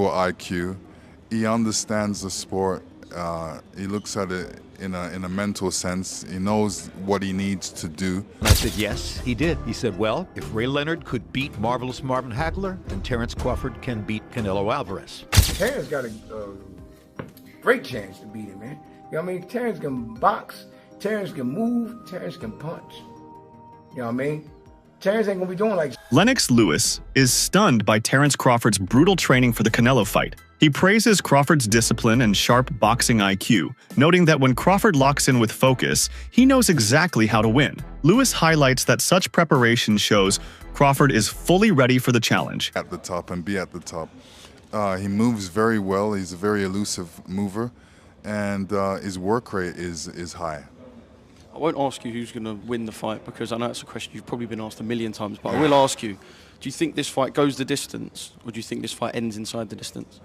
IQ. He understands the sport. He looks at it in a mental sense. He knows what he needs to do. And I said, yes, he did. He said, well, if Ray Leonard could beat Marvelous Marvin Hagler, then Terence Crawford can beat Canelo Alvarez. Terence got a great chance to beat him, man. You know what I mean? Terence can box, Terence can move, Terence can punch. You know what I mean? Terence ain't gonna be doing like... Lennox Lewis is stunned by Terence Crawford's brutal training for the Canelo fight. He praises Crawford's discipline and sharp boxing IQ, noting that when Crawford locks in with focus, he knows exactly how to win. Lewis highlights that such preparation shows Crawford is fully ready for the challenge. At the top and be at the top. He moves very well. He's a very elusive mover, and his work rate is high. I won't ask you who's going to win the fight because I know it's a question you've probably been asked a million times, but I will ask you, do you think this fight goes the distance, or do you think this fight ends inside the distance?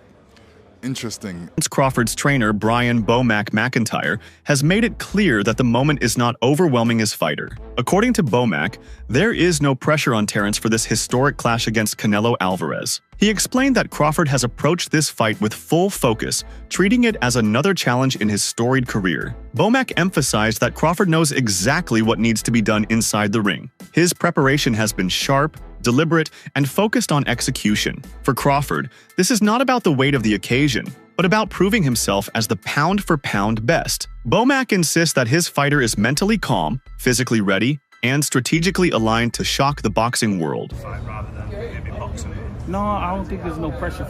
Interesting. Crawford's trainer, Brian Bomac McIntyre, has made it clear that the moment is not overwhelming his fighter. According to Bomac, there is no pressure on Terence for this historic clash against Canelo Alvarez. He explained that Crawford has approached this fight with full focus, treating it as another challenge in his storied career. Bomac emphasized that Crawford knows exactly what needs to be done inside the ring. His preparation has been sharp, deliberate, and focused on execution. For Crawford, this is not about the weight of the occasion, but about proving himself as the pound-for-pound best. Bomac insists that his fighter is mentally calm, physically ready, and strategically aligned to shock the boxing world. Rather than maybe boxing. No, I don't think there's no pressure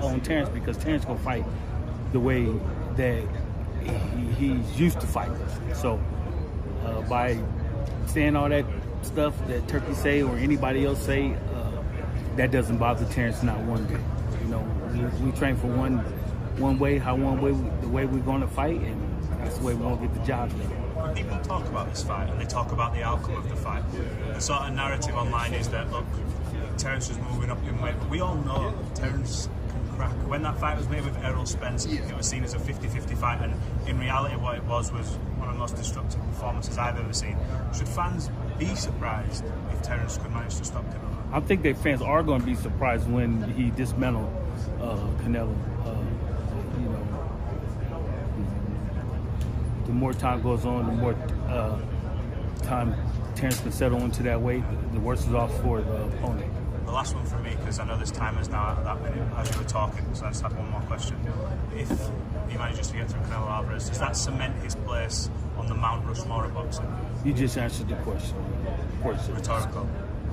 on Terence because Terence gonna fight the way that he's used to fighting. So by saying all that stuff that Turkey say or anybody else say, that doesn't bother Terence not one bit. You know, we train for one way, the way we're going to fight, and that's the way we're going to get the job done. When people talk about this fight and they talk about the outcome of the fight, the sort of narrative online is that, look, Terence was moving up in weight, but we all know Terence can crack. When that fight was made with Errol Spence, it was seen as a 50-50 fight, and in reality what it was one of the most destructive performances I've ever seen. Should fans be surprised if Terence could manage to stop Canelo? I think that fans are going to be surprised when he dismantled Canelo. You know, the more time goes on, the more time Terence can settle into that weight, the worse it's off for the opponent. The last one for me, because I know this time is now at that minute as you were talking, so I just have one more question. If he manages to get through Canelo Alvarez, does that cement his place on the Mount Rushmore of boxing? You just answered the question. Rhetorical.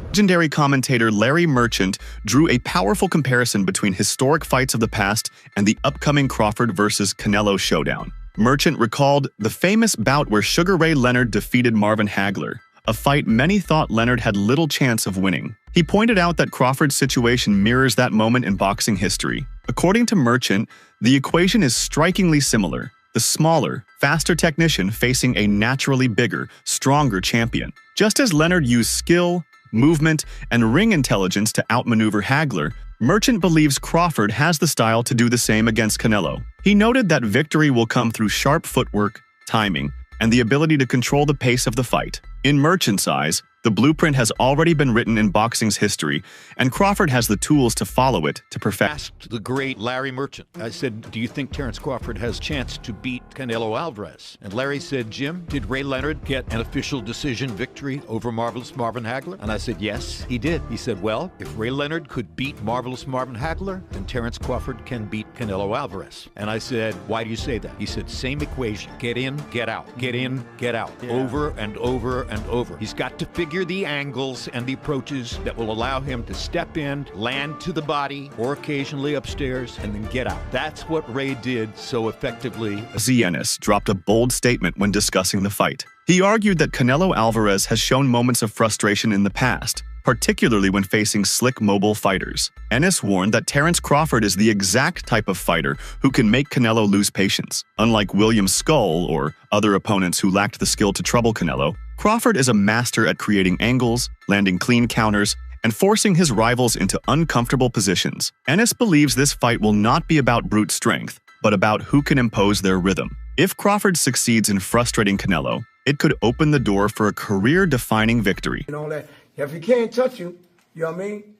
Legendary commentator Larry Merchant drew a powerful comparison between historic fights of the past and the upcoming Crawford versus Canelo showdown. Merchant recalled the famous bout where Sugar Ray Leonard defeated Marvin Hagler, a fight many thought Leonard had little chance of winning. He pointed out that Crawford's situation mirrors that moment in boxing history. According to Merchant, the equation is strikingly similar. The smaller, faster technician facing a naturally bigger, stronger champion. Just as Leonard used skill, movement, and ring intelligence to outmaneuver Hagler, Merchant believes Crawford has the style to do the same against Canelo. He noted that victory will come through sharp footwork, timing, and the ability to control the pace of the fight. In Merchant's eyes, the blueprint has already been written in boxing's history, and Crawford has the tools to follow it to perfect. Asked the great Larry Merchant. I said, do you think Terence Crawford has a chance to beat Canelo Alvarez? And Larry said, Jim, did Ray Leonard get an official decision victory over Marvelous Marvin Hagler? And I said, yes, he did. He said, well, if Ray Leonard could beat Marvelous Marvin Hagler, then Terence Crawford can beat Canelo Alvarez. And I said, why do you say that? He said, same equation. Get in, get out. Get in, get out. Yeah. Over and over and over. He's got to figure the angles and the approaches that will allow him to step in, land to the body, or occasionally upstairs, and then get out. That's what Ray did so effectively. Ennis dropped a bold statement when discussing the fight. He argued that Canelo Alvarez has shown moments of frustration in the past, particularly when facing slick, mobile fighters. Ennis warned that Terence Crawford is the exact type of fighter who can make Canelo lose patience. Unlike William Skull or other opponents who lacked the skill to trouble Canelo, Crawford is a master at creating angles, landing clean counters, and forcing his rivals into uncomfortable positions. Ennis believes this fight will not be about brute strength, but about who can impose their rhythm. If Crawford succeeds in frustrating Canelo, it could open the door for a career-defining victory. And all that. If he can't touch you, you know what I mean?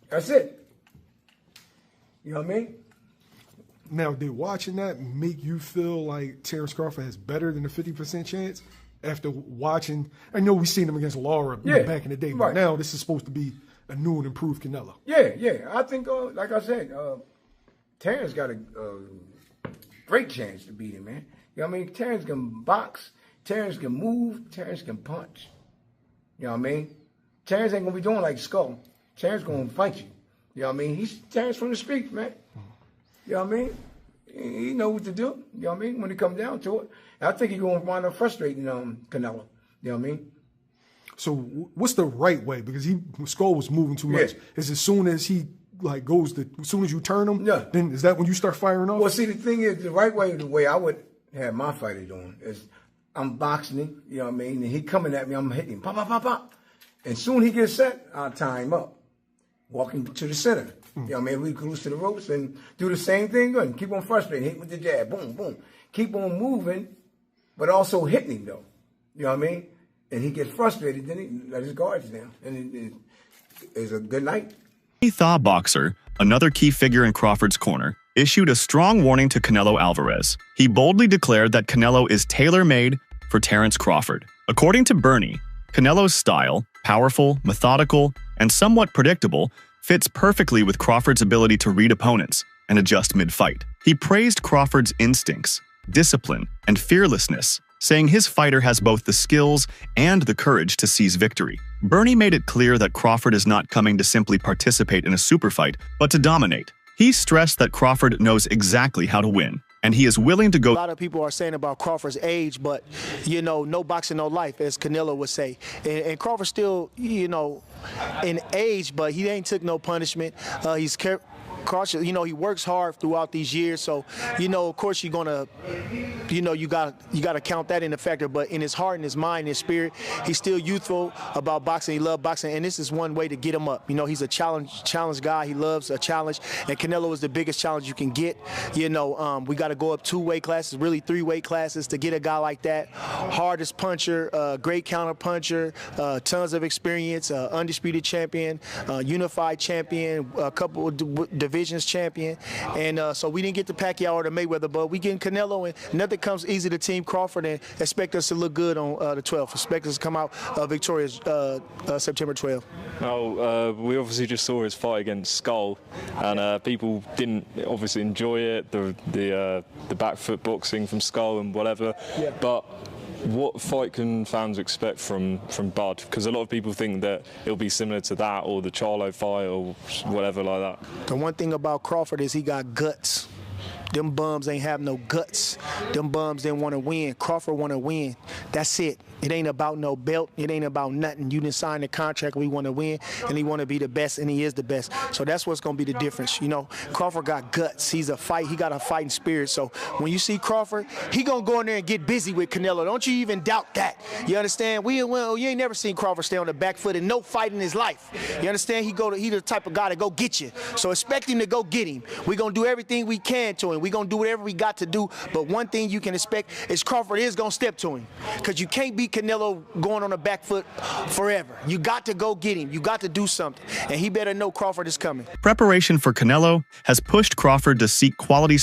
That's it. You know what I mean? Now, did watching that make you feel like Terence Crawford has better than a 50% chance after watching? I know we've seen him against Lara back in the day, but right. now this is supposed to be a new and improved Canelo. Yeah. I think, like I said, Terence got a great chance to beat him, man. You know what I mean? Terence can box, Terence can move, Terence can punch. You know what I mean? Terence ain't gonna be doing like Skull. Terence gonna fight you. You know what I mean? He's Terence from the streets, man. You know what I mean? He know what to do. You know what I mean? When it comes down to it. And I think he's gonna wind up frustrating Canelo. You know what I mean? So what's the right way? Because Skull was moving too much. Yeah. Is as soon as he as soon as you turn him, yeah. Then is that when you start firing off? Well, see, the thing is, the right way, the way I would have my fighter doing is I'm boxing him, you know what I mean? And he coming at me, I'm hitting him, pop, pop, pop, pop. And soon he gets set, I'll tie him up. Walking to the center. You know what I mean? We cruise to the ropes and do the same thing. Good. Keep on frustrating. Hit with the jab. Boom, boom. Keep on moving, but also hitting him, though. You know what I mean? And he gets frustrated, then he let his guards down. And it's a good night. Thaw boxer, another key figure in Crawford's corner, issued a strong warning to Canelo Alvarez. He boldly declared that Canelo is tailor-made for Terence Crawford. According to Bernie, Canelo's style, powerful, methodical, and somewhat predictable, fits perfectly with Crawford's ability to read opponents and adjust mid-fight. He praised Crawford's instincts, discipline, and fearlessness, saying his fighter has both the skills and the courage to seize victory. Bernie made it clear that Crawford is not coming to simply participate in a super fight, but to dominate. He stressed that Crawford knows exactly how to win, and he is willing to go. A lot of people are saying about Crawford's age, but, you know, no boxing, no life, as Canelo would say. And Crawford still, you know, in age, but he ain't took no punishment. He's cautious. You know, he works hard throughout these years, so, you know, of course you're gonna, you know, you gotta count that in a factor. But in his heart and his mind and his spirit, he's still youthful about boxing. He loves boxing, and this is one way to get him up. You know, he's a challenge guy. He loves a challenge, and Canelo is the biggest challenge you can get. You know, we got to go up 2 weight classes, really 3 weight classes to get a guy like that. Hardest puncher, great counter puncher, tons of experience, undisputed champion, unified champion, a couple of divisions champion, and so we didn't get the Pacquiao or the Mayweather, but we getting Canelo, and nothing comes easy to Team Crawford, and expect us to look good on the 12th. Expect us to come out victorious September 12th. Well, we obviously just saw his fight against Skull, and people didn't obviously enjoy it, the back foot boxing from Skull and whatever, yeah. But what fight can fans expect from Bud? Because a lot of people think that it'll be similar to that or the Charlo fight or whatever like that. The one thing about Crawford is he got guts. Them bums ain't have no guts. Them bums didn't want to win. Crawford want to win. That's it. It ain't about no belt. It ain't about nothing. You didn't sign the contract. We want to win, and he want to be the best, and he is the best. So that's what's going to be the difference. You know, Crawford got guts. He got a fighting spirit. So when you see Crawford, he going to go in there and get busy with Canelo. Don't you even doubt that. You understand? You ain't never seen Crawford stay on the back foot in no fight in his life. You understand? He the type of guy to go get you. So expect him to go get him. We're going to do everything we can to him. We're going to do whatever we got to do. But one thing you can expect is Crawford is going to step to him. Because you can't beat Canelo going on the back foot forever. You got to go get him. You got to do something. And he better know Crawford is coming. Preparation for Canelo has pushed Crawford to seek quality